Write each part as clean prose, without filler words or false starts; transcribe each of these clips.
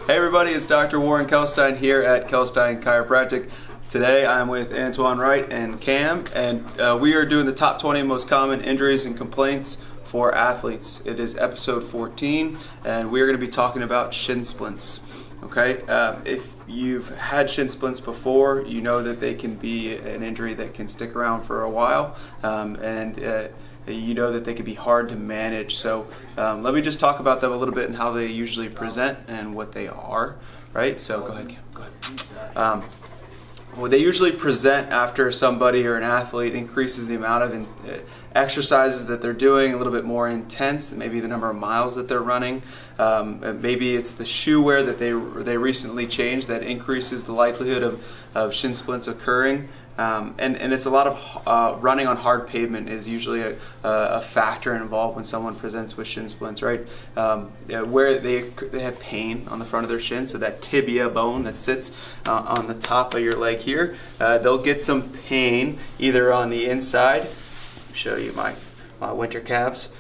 Hey everybody, it's Dr. Warren Kalkstein here at Kalkstein Chiropractic. Today I'm with Antoine Wright and Cam, and we are doing the top 20 most common injuries and complaints for athletes. It is episode 14, and we are going to be talking about shin splints. Okay, if you've had shin splints before, you know that they can be an injury that can stick around for a while, and you know that they can be hard to manage. So let me just talk about them a little bit and how they usually present and what they are, right? So go ahead, Cam. Go ahead. Well, they usually present after somebody or an athlete increases the amount of exercises that they're doing, a little bit more intense, maybe the number of miles that they're running. Maybe it's the shoe wear that they recently changed that increases the likelihood of shin splints occurring. And it's a lot of running on hard pavement is usually a factor involved when someone presents with shin splints, right? Where they have pain on the front of their shin, so that tibia bone that sits on the top of your leg here, they'll get some pain either on the inside. Let me show you my winter calves.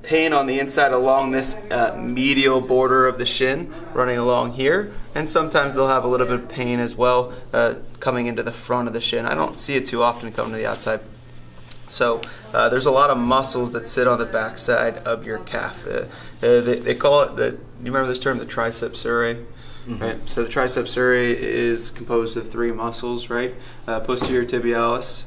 Pain on the inside along this medial border of the shin, running along here, and sometimes they'll have a little bit of pain as well coming into the front of the shin. I don't see it too often coming to the outside. So there's a lot of muscles that sit on the backside of your calf. They call it you remember this term, the triceps surae? Mm-hmm. Right. So the triceps surae is composed of three muscles, right? Posterior tibialis,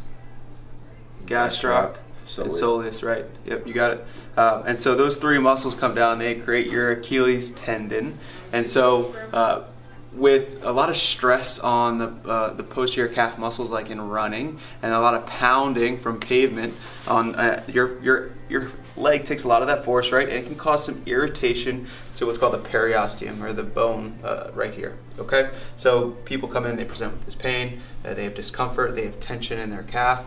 gastroc, and soleus, right? Yep, you got it. And so those three muscles come down, they create your Achilles tendon. And so with a lot of stress on the posterior calf muscles, like in running, and a lot of pounding from pavement on your leg takes a lot of that force, right? And it can cause some irritation to what's called the periosteum, or the bone right here, okay? So people come in, they present with this pain, they have discomfort, they have tension in their calf.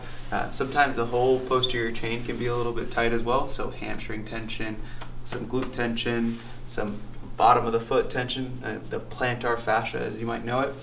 Sometimes the whole posterior chain can be a little bit tight as well, so hamstring tension, some glute tension, some bottom of the foot tension, the plantar fascia as you might know it.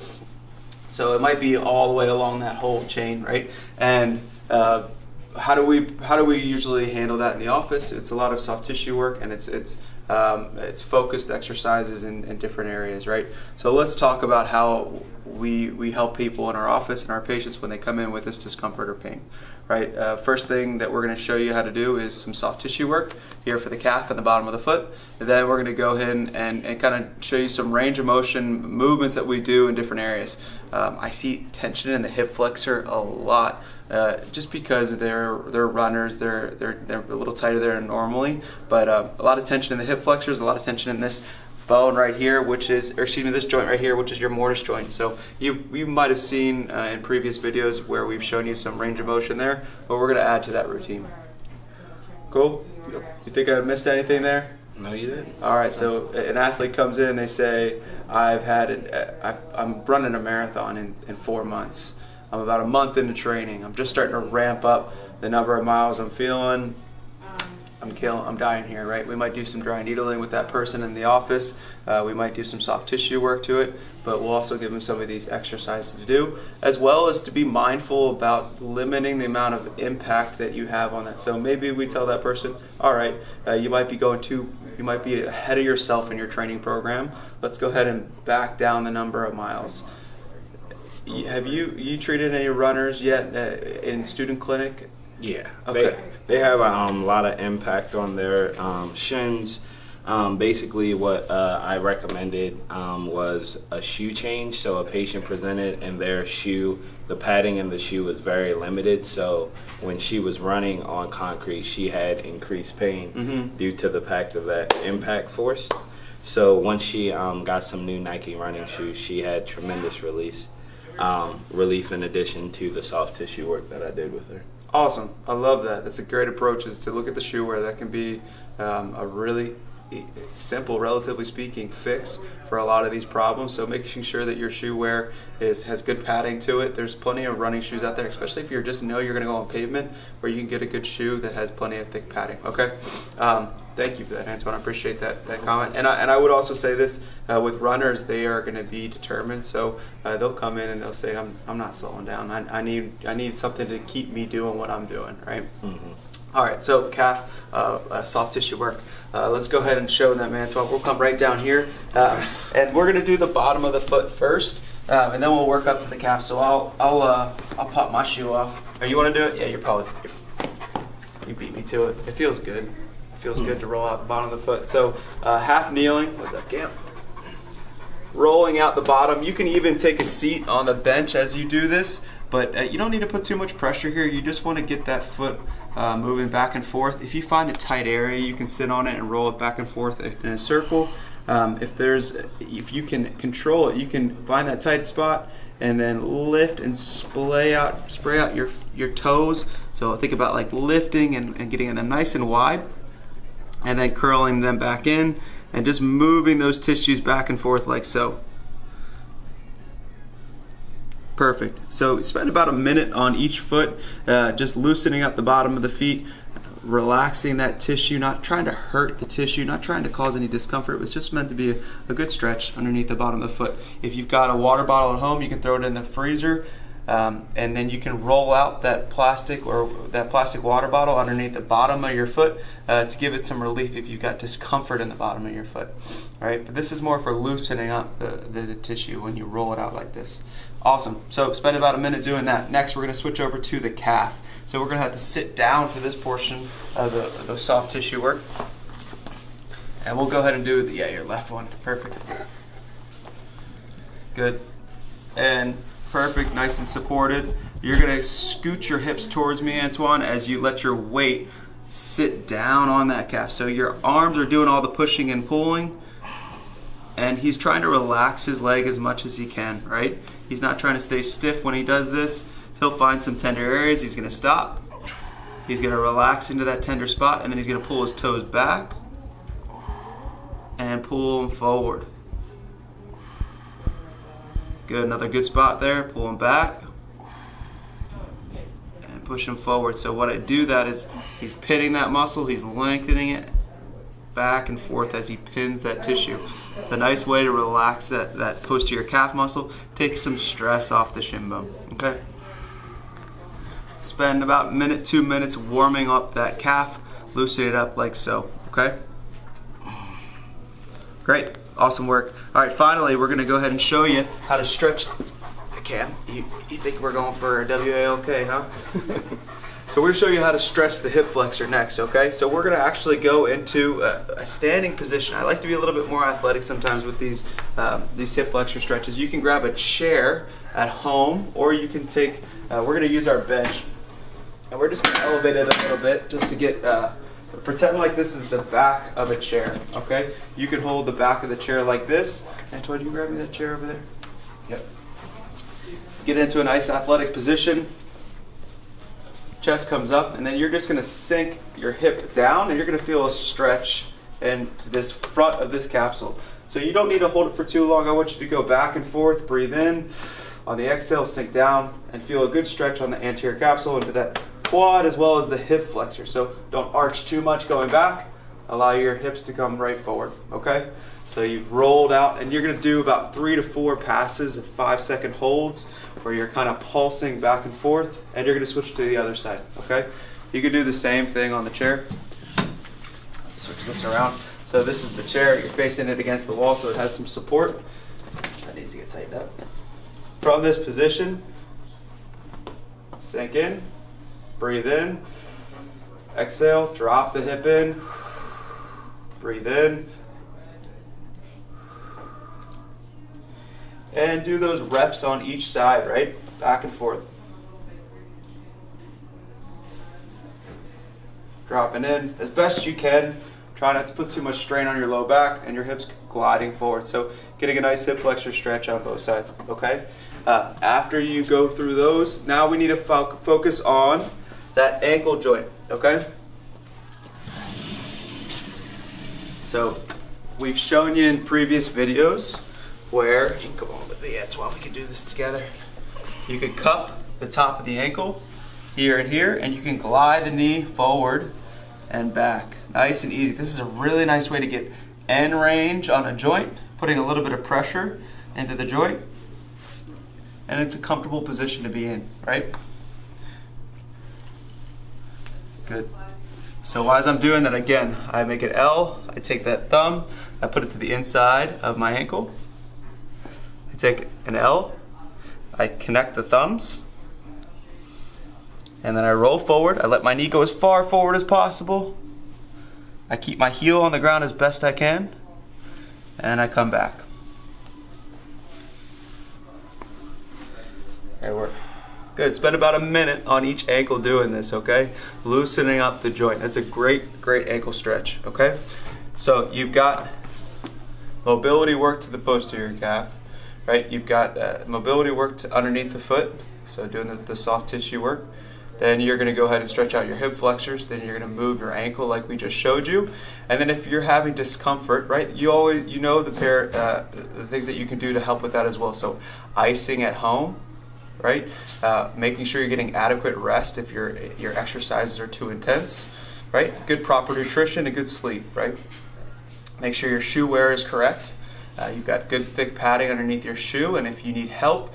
So it might be all the way along that whole chain, right? And how do we usually handle that in the office? It's a lot of soft tissue work, and it's focused exercises in different areas, right? So let's talk about how we help people in our office and our patients when they come in with this discomfort or pain, right? First thing that we're going to show you how to do is some soft tissue work here for the calf and the bottom of the foot. And then we're going to go ahead and kind of show you some range of motion movements that we do in different areas. I see tension in the hip flexor a lot. Just because they're runners, they're a little tighter there than normally, but a lot of tension in the hip flexors, a lot of tension in this bone right here, this joint right here, which is your mortise joint. So you might have seen in previous videos where we've shown you some range of motion there, but we're going to add to that routine. Cool? Yep. You think I missed anything there? No, you didn't. All right, so an athlete comes in, they say, I'm running a marathon in 4 months. I'm about a month into training. I'm just starting to ramp up the number of miles I'm feeling. I'm dying here, right? We might do some dry needling with that person in the office. We might do some soft tissue work to it, but we'll also give them some of these exercises to do, as well as to be mindful about limiting the amount of impact that you have on that. So maybe we tell that person, all right, you might be ahead of yourself in your training program. Let's go ahead and back down the number of miles. Have you treated any runners yet in student clinic? Yeah, okay. They have a lot of impact on their shins. Basically what I recommended was a shoe change. So a patient presented and their shoe, the padding in the shoe was very limited. So when she was running on concrete, she had increased pain due to the fact of that impact force. So once she got some new Nike running shoes, she had tremendous relief in addition to the soft tissue work that I did with her. Awesome. I love that. That's a great approach, is to look at the shoe wear. That can be a really simple, relatively speaking, fix for a lot of these problems. So making sure that your shoe wear has good padding to it. There's plenty of running shoes out there, especially if you're just know you're going to go on pavement, where you can get a good shoe that has plenty of thick padding. Okay. Thank you for that, Antoine. I appreciate that comment. And I would also say this, with runners, they are going to be determined. So they'll come in and they'll say, I'm not slowing down. I need something to keep me doing what I'm doing, right? All right, so calf soft tissue work. Let's go ahead and show them, Antoine. We'll come right down here, and we're gonna do the bottom of the foot first, and then we'll work up to the calf. So I'll pop my shoe off. Or you want to do it? Yeah, you beat me to it. It feels good. It feels good to roll out the bottom of the foot. So half kneeling. What's up, Cam? Rolling out the bottom. You can even take a seat on the bench as you do this, but you don't need to put too much pressure here. You just want to get that foot moving back and forth. If you find a tight area, you can sit on it and roll it back and forth in a circle. If you can control it, you can find that tight spot and then lift and spray out your toes. So think about like lifting and getting them nice and wide, and then curling them back in and just moving those tissues back and forth like so. Perfect. So spend about a minute on each foot, just loosening up the bottom of the feet, relaxing that tissue, not trying to hurt the tissue, not trying to cause any discomfort. It was just meant to be a good stretch underneath the bottom of the foot. If you've got a water bottle at home, you can throw it in the freezer, and then you can roll out that plastic water bottle underneath the bottom of your foot to give it some relief if you've got discomfort in the bottom of your foot. All right, but this is more for loosening up the tissue when you roll it out like this. Awesome. So spend about a minute doing that. Next, we're going to switch over to the calf. So we're going to have to sit down for this portion of the soft tissue work. And we'll go ahead and do your left one. Perfect. Good. And perfect, nice and supported. You're going to scoot your hips towards me, Antoine, as you let your weight sit down on that calf. So your arms are doing all the pushing and pulling, and he's trying to relax his leg as much as he can, right? He's not trying to stay stiff when he does this. He'll find some tender areas. He's going to stop. He's going to relax into that tender spot, and then he's going to pull his toes back and pull them forward. Good, another good spot there. Pull him back and push him forward. So what I do that is he's pinning that muscle, he's lengthening it back and forth as he pins that tissue. It's a nice way to relax that posterior calf muscle, take some stress off the shin bone, okay? Spend about a minute, 2 minutes warming up that calf, loosen it up like so, okay? Great, awesome work. All right, finally, we're gonna go ahead and show you how to stretch the calf. You think we're going for a WALK, huh? So we're gonna show you how to stretch the hip flexor next, okay? So we're gonna actually go into a standing position. I like to be a little bit more athletic sometimes with these hip flexor stretches. You can grab a chair at home, or you can take, we're gonna use our bench, and we're just gonna elevate it a little bit just to get, pretend like this is the back of a chair, okay? You can hold the back of the chair like this. Antoine, you grab me that chair over there? Yep. Get into a nice athletic position. Chest comes up, and then you're just going to sink your hip down, and you're going to feel a stretch into this front of this capsule. So you don't need to hold it for too long. I want you to go back and forth, breathe in. On the exhale, sink down, and feel a good stretch on the anterior capsule into that quad as well as the hip flexor. So don't arch too much going back. Allow your hips to come right forward, okay? So you've rolled out, and you're going to do about 3 to 4 passes of 5-second holds where you're kind of pulsing back and forth, and you're going to switch to the other side, okay? You can do the same thing on the chair. Switch this around. So this is the chair. You're facing it against the wall so it has some support. That needs to get tightened up. From this position, sink in, breathe in, exhale, drop the hip in, breathe in, and do those reps on each side, right? Back and forth. Dropping in as best you can. Try not to put too much strain on your low back and your hips gliding forward. So getting a nice hip flexor stretch on both sides, okay? After you go through those, now we need to focus on that ankle joint, okay? So we've shown you in previous videos where, you can come on with me, that's why we can do this together. You can cup the top of the ankle here and here, and you can glide the knee forward and back. Nice and easy. This is a really nice way to get end range on a joint, putting a little bit of pressure into the joint, and it's a comfortable position to be in, right? Good. So as I'm doing that, again, I make an L, I take that thumb, I put it to the inside of my ankle. I take an L, I connect the thumbs, and then I roll forward. I let my knee go as far forward as possible. I keep my heel on the ground as best I can, and I come back. There we work. Good. Spend about a minute on each ankle doing this, okay? Loosening up the joint. That's a great ankle stretch, okay? So you've got mobility work to the posterior calf, right? You've got mobility work to underneath the foot, so doing the soft tissue work. Then you're going to go ahead and stretch out your hip flexors. Then you're going to move your ankle like we just showed you. And then if you're having discomfort, right, you know the things that you can do to help with that as well. So icing at home, right? Making sure you're getting adequate rest if your exercises are too intense, right? Good proper nutrition and good sleep, right? Make sure your shoe wear is correct. You've got good thick padding underneath your shoe, and if you need help,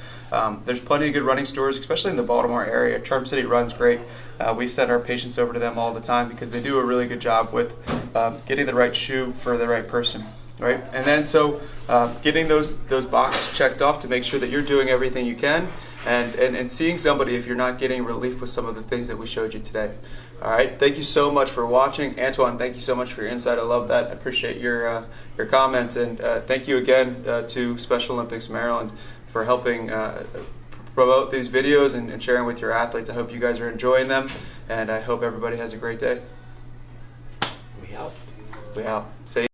there's plenty of good running stores, especially in the Baltimore area. Charm City runs great. We send our patients over to them all the time because they do a really good job with getting the right shoe for the right person, right? And then so getting those boxes checked off to make sure that you're doing everything you can, and seeing somebody if you're not getting relief with some of the things that we showed you today. All right, thank you so much for watching. Antoine, thank you so much for your insight. I love that. I appreciate your comments, and thank you again to Special Olympics Maryland for helping promote these videos and sharing with your athletes. I hope you guys are enjoying them, and I hope everybody has a great day. We out. We out. Say